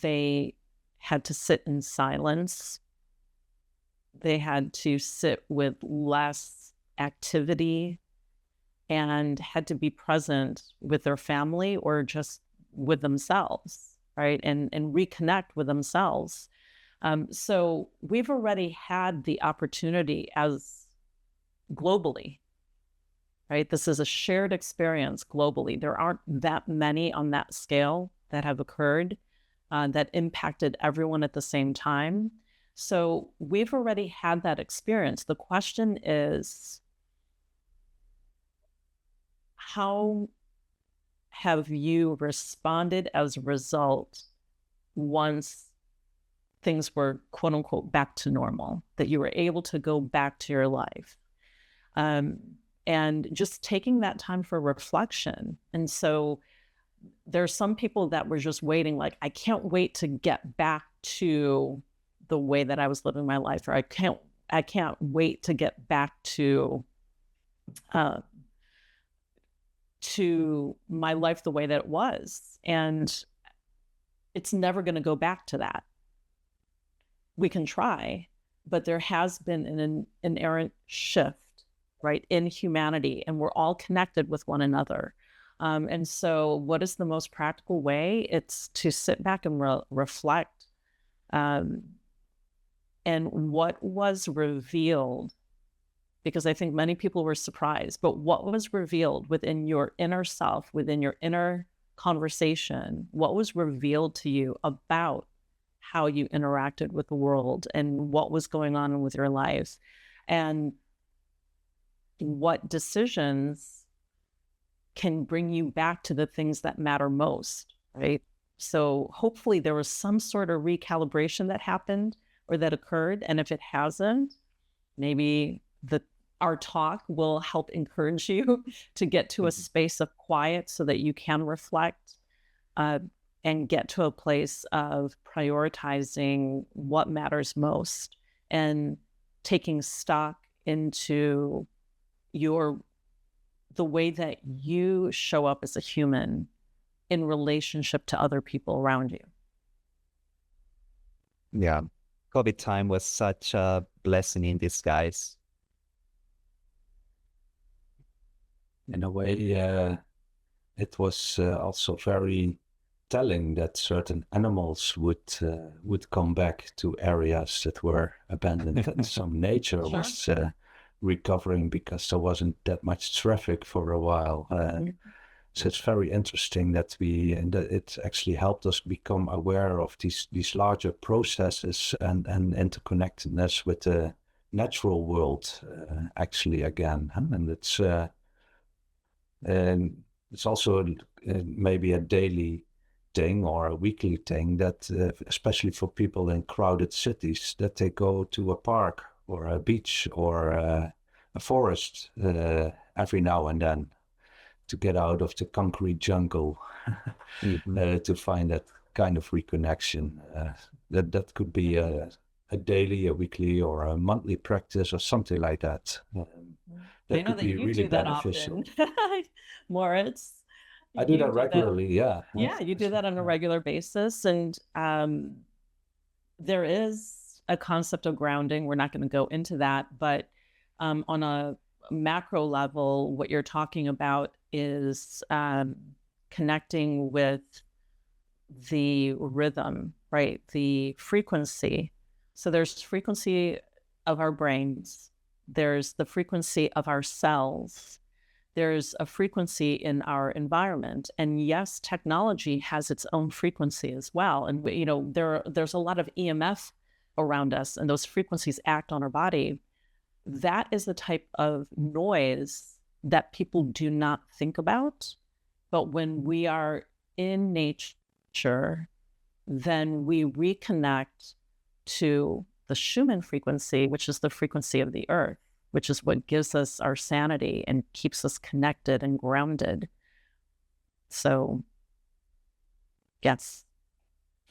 they had to sit in silence. They had to sit with less activity and had to be present with their family or just with themselves, right? And reconnect with themselves. So we've already had the opportunity as globally, right? This is a shared experience globally. There aren't that many on that scale that have occurred that impacted everyone at the same time. So we've already had that experience. The question is, how have you responded as a result once things were, quote unquote, back to normal, that you were able to go back to your life? And just taking that time for reflection. And so there's some people that were just waiting, like, I can't wait to get back to the way that I was living my life, or I can't wait to get back to my life the way that it was. And it's never going to go back to that. We can try, but there has been an inherent shift, right, in humanity, and we're all connected with one another. And so what is the most practical way? It's to sit back and reflect. And what was revealed, because I think many people were surprised, but what was revealed within your inner self, within your inner conversation, what was revealed to you about how you interacted with the world and what was going on with your life, and what decisions can bring you back to the things that matter most, right? So hopefully there was some sort of recalibration that happened or that occurred. And if it hasn't, maybe our talk will help encourage you to get to a space of quiet so that you can reflect and get to a place of prioritizing what matters most and taking stock into the way that you show up as a human in relationship to other people around you. Yeah. COVID time was such a blessing in disguise. In a way, it was also very telling that certain animals would come back to areas that were abandoned, and some nature Sure. was recovering because there wasn't that much traffic for a while. So it's very interesting that it actually helped us become aware of these larger processes and interconnectedness with the natural world actually again. And it's also maybe a daily thing or a weekly thing that especially for people in crowded cities, that they go to a park or a beach or a forest every now and then to get out of the concrete jungle to find that kind of reconnection. That could be a daily, a weekly, or a monthly practice or something like that. That could be really beneficial. Moritz. I do that regularly, yeah. Yeah, you do that on a regular basis. And there is a concept of grounding. We're not going to go into that, but on a macro level, what you're talking about is connecting with the rhythm, right? The frequency. So there's frequency of our brains. There's the frequency of our cells. There's a frequency in our environment. And yes, technology has its own frequency as well. And, there's a lot of EMF around us, and those frequencies act on our body. That is the type of noise that people do not think about. But when we are in nature, then we reconnect to the Schumann frequency, which is the frequency of the earth, which is what gives us our sanity and keeps us connected and grounded. So, yes.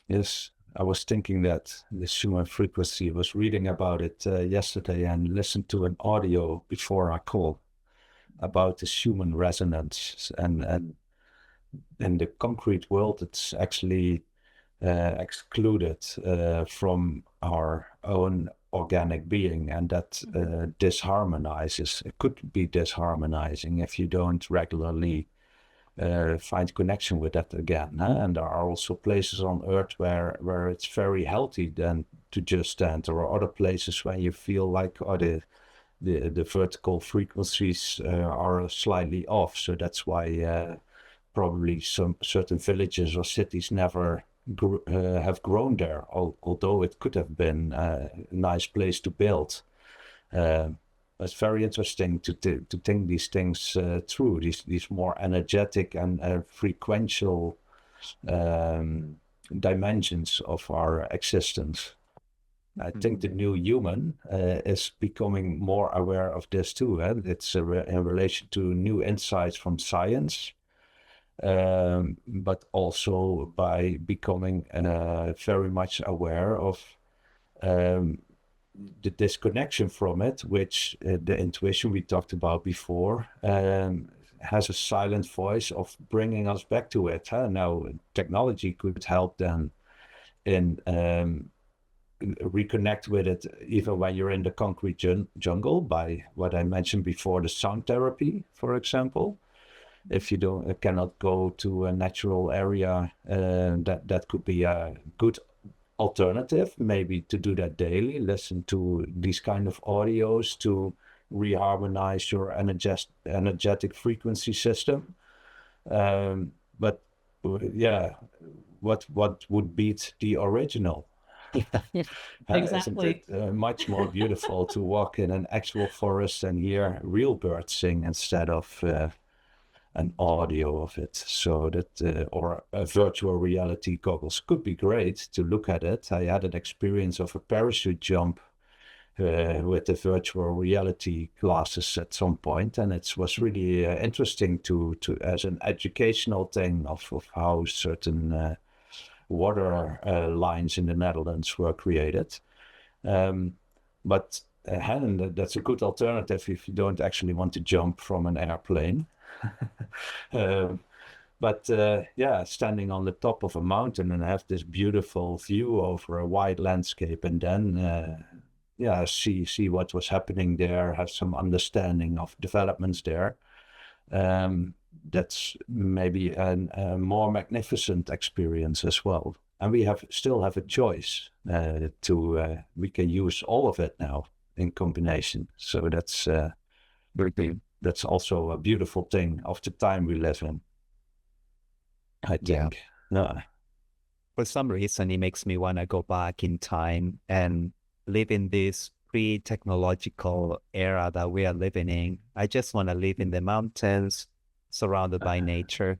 Yes, I was thinking that the Schumann frequency, was reading about it yesterday and listened to an audio before our call about the Schumann resonance. And in the concrete world, it's actually excluded from our own organic being, and that disharmonizes. It could be disharmonizing if you don't regularly find connection with that again. And there are also places on Earth where it's very healthy then to just stand. There are other places where you feel like the vertical frequencies are slightly off. So that's why probably some certain villages or cities never have grown there, although it could have been a nice place to build. It's very interesting to think these things through, these more energetic and frequential dimensions of our existence. I think the new human is becoming more aware of this too. It's in relation to new insights from science, but also by becoming very much aware of the disconnection from it, which the intuition we talked about before has a silent voice of bringing us back to it. Now, technology could help then in reconnect with it, even when you're in the concrete jungle, by what I mentioned before, the sound therapy, for example. If you cannot go to a natural area, that could be a good alternative, maybe to do that daily. Listen to these kind of audios to reharmonize your energetic frequency system. But yeah, what would beat the original? Exactly. Isn't it much more beautiful to walk in an actual forest and hear real birds sing instead of an audio of it? So that or a virtual reality goggles could be great to look at it. I had an experience of a parachute jump with the virtual reality glasses at some point, and it was really interesting to as an educational thing of how certain water lines in the Netherlands were created. But that's a good alternative if you don't actually want to jump from an airplane. But standing on the top of a mountain and have this beautiful view over a wide landscape, and then see what was happening there, have some understanding of developments there. that's maybe a more magnificent experience as well. And we still have a choice we can use all of it now in combination. So that's also a beautiful thing of the time we live in, I think. Yeah. For some reason, it makes me want to go back in time and live in this pre-technological era that we are living in. I just want to live in the mountains, surrounded by nature.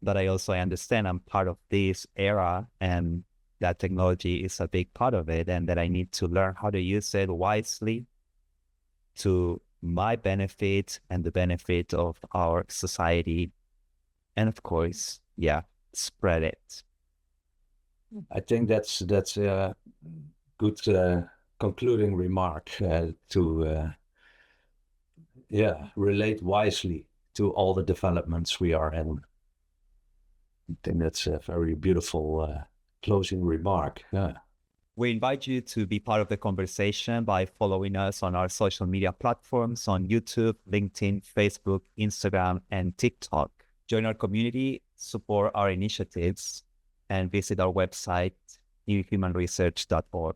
But I also understand I'm part of this era and that technology is a big part of it, and that I need to learn how to use it wisely to my benefit and the benefit of our society. And of course, spread it. I think that's a good concluding remark to relate wisely to all the developments we are in. I think that's a very beautiful closing remark. Yeah. We invite you to be part of the conversation by following us on our social media platforms on YouTube, LinkedIn, Facebook, Instagram, and TikTok. Join our community, support our initiatives, and visit our website, newhumanresearch.org.